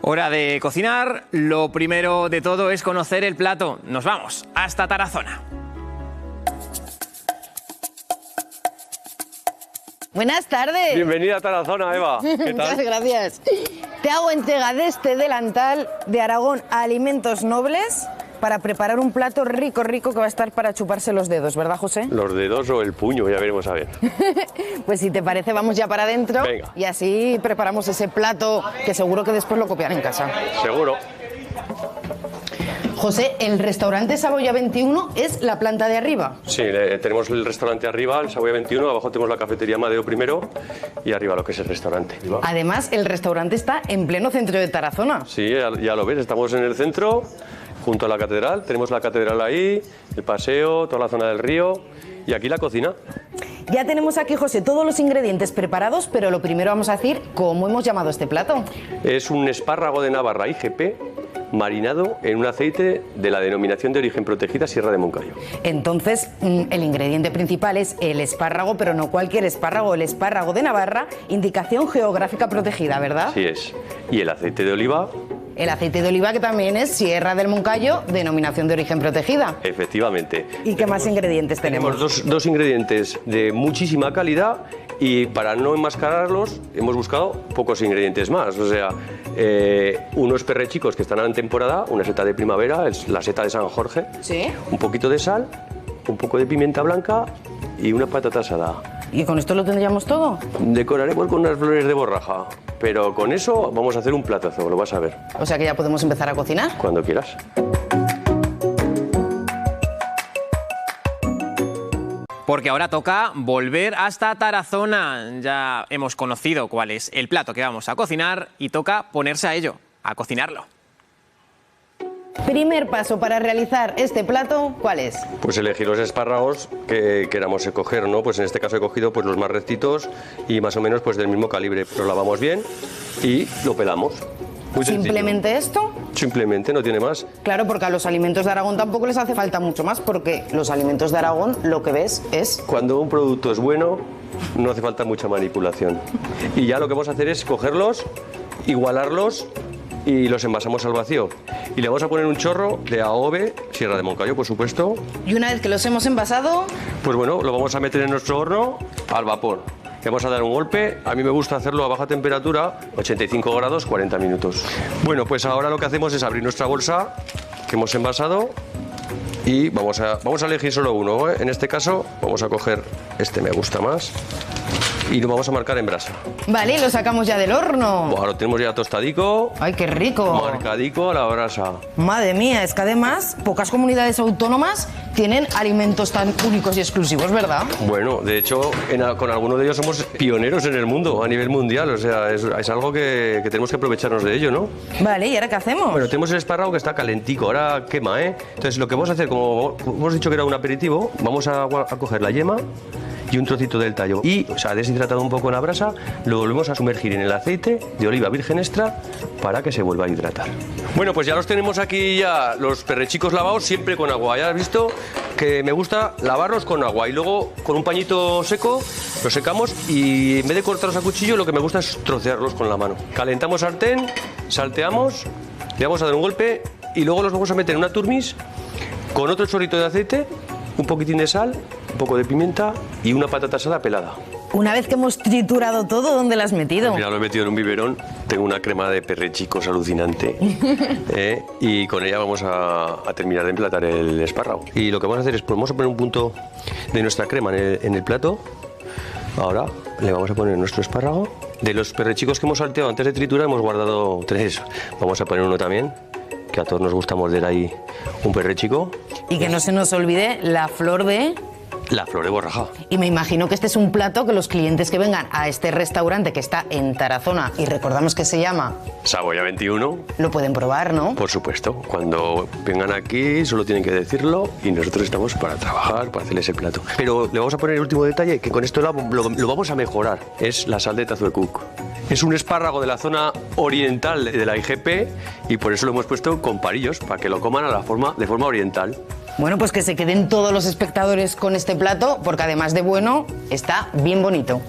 Hora de cocinar. Lo primero de todo es conocer el plato. Nos vamos hasta Tarazona. Buenas tardes. Bienvenida a Tarazona, Eva. ¿Qué tal? Muchas gracias. Te hago entrega de este delantal de Aragón a Alimentos Nobles para preparar un plato rico, rico que va a estar para chuparse los dedos, ¿verdad, José? Los dedos o el puño, ya veremos a ver. Pues si te parece, vamos ya para adentro. Venga. Y así preparamos ese plato que seguro que después lo copian en casa. Seguro. José, el restaurante Saboya 21 es la planta de arriba. Sí, tenemos el restaurante arriba, el Saboya 21, abajo tenemos la cafetería Amadeo I y arriba lo que es el restaurante. Además, el restaurante está en pleno centro de Tarazona. Sí, ya lo ves, estamos en el centro, junto a la catedral, tenemos la catedral ahí, el paseo, toda la zona del río y aquí la cocina. Ya tenemos aquí, José, todos los ingredientes preparados, pero lo primero vamos a decir cómo hemos llamado este plato. Es un espárrago de Navarra IGP marinado en un aceite de la denominación de origen protegida Sierra de Moncayo. Entonces, el ingrediente principal es el espárrago, pero no cualquier espárrago, el espárrago de Navarra, indicación geográfica protegida, ¿verdad? Así es. Y el aceite de oliva. El aceite de oliva, que también es Sierra del Moncayo, denominación de origen protegida. Efectivamente. ¿Y qué más ingredientes tenemos? Dos ingredientes de muchísima calidad y para no enmascararlos hemos buscado pocos ingredientes más. O sea, unos perrechicos que están en temporada, una seta de primavera, es la seta de San Jorge, ¿Sí? un poquito de sal, un poco de pimienta blanca y una patata asada. ¿Y con esto lo tendríamos todo? Decoraremos con unas flores de borraja, pero con eso vamos a hacer un platazo, lo vas a ver. O sea que ya podemos empezar a cocinar. Cuando quieras. Porque ahora toca volver hasta Tarazona. Ya hemos conocido cuál es el plato que vamos a cocinar y toca ponerse a ello, a cocinarlo. Primer paso para realizar este plato, ¿cuál es? Pues elegir los espárragos que queramos escoger, ¿no? Pues en este caso he cogido pues los más rectitos y más o menos pues del mismo calibre. Lo lavamos bien y lo pelamos. Muy sencillo. ¿Simplemente esto? Simplemente, no tiene más. Claro, porque a los alimentos de Aragón tampoco les hace falta mucho más, porque los alimentos de Aragón lo que ves es... Cuando un producto es bueno, no hace falta mucha manipulación. Y ya lo que vamos a hacer es cogerlos, igualarlos y los envasamos al vacío. Y le vamos a poner un chorro de AOVE, Sierra de Moncayo, por supuesto. Y una vez que los hemos envasado... Pues bueno, lo vamos a meter en nuestro horno al vapor. Le vamos a dar un golpe, a mí me gusta hacerlo a baja temperatura, 85 grados, 40 minutos. Bueno, pues ahora lo que hacemos es abrir nuestra bolsa que hemos envasado y vamos a elegir solo uno, ¿eh? En este caso vamos a coger este, me gusta más, y lo vamos a marcar en brasa. Vale, lo sacamos ya del horno. Bueno, lo tenemos ya tostadico. ¡Ay, qué rico! Marcadico a la brasa. Madre mía, es que además pocas comunidades autónomas tienen alimentos tan únicos y exclusivos, ¿verdad? Bueno, de hecho, con algunos de ellos somos pioneros en el mundo, a nivel mundial. O sea, es algo que tenemos que aprovecharnos de ello, ¿no? Vale, ¿y ahora qué hacemos? Bueno, tenemos el espárrago que está calentico, ahora quema, ¿eh? Entonces, lo que vamos a hacer, como hemos dicho que era un aperitivo, vamos a coger la yema y un trocito del tallo. Y, o sea, deshidratado un poco en la brasa, lo volvemos a sumergir en el aceite de oliva virgen extra para que se vuelva a hidratar. Bueno, pues ya los tenemos aquí ya, los perrechicos lavados, siempre con agua. Ya has visto que me gusta lavarlos con agua y luego con un pañito seco los secamos y en vez de cortarlos a cuchillo, lo que me gusta es trocearlos con la mano. Calentamos sartén, salteamos, le vamos a dar un golpe y luego los vamos a meter en una turmis con otro chorrito de aceite, un poquitín de sal, un poco de pimienta y una patata asada pelada. Una vez que hemos triturado todo, ¿dónde lo has metido? Mira, lo he metido en un biberón. Tengo una crema de perrechicos alucinante. Y con ella vamos a terminar de emplatar el espárrago. Y lo que vamos a hacer es, pues vamos a poner un punto de nuestra crema en el plato. Ahora le vamos a poner nuestro espárrago. De los perrechicos que hemos salteado antes de triturar hemos guardado 3. Vamos a poner uno también, que a todos nos gusta morder ahí un perrechico. Y que no se nos olvide la flor de... La flor de borraja. Y me imagino que este es un plato que los clientes que vengan a este restaurante que está en Tarazona, y recordamos que se llama... Saboya 21. Lo pueden probar, ¿no? Por supuesto. Cuando vengan aquí solo tienen que decirlo y nosotros estamos para trabajar, para hacerles el plato. Pero le vamos a poner el último detalle, que con esto lo vamos a mejorar. Es la sal de Tazuecook. Es un espárrago de la zona oriental de la IGP y por eso lo hemos puesto con parillos, para que lo coman de forma oriental. Bueno, pues que se queden todos los espectadores con este plato, porque además de bueno, está bien bonito.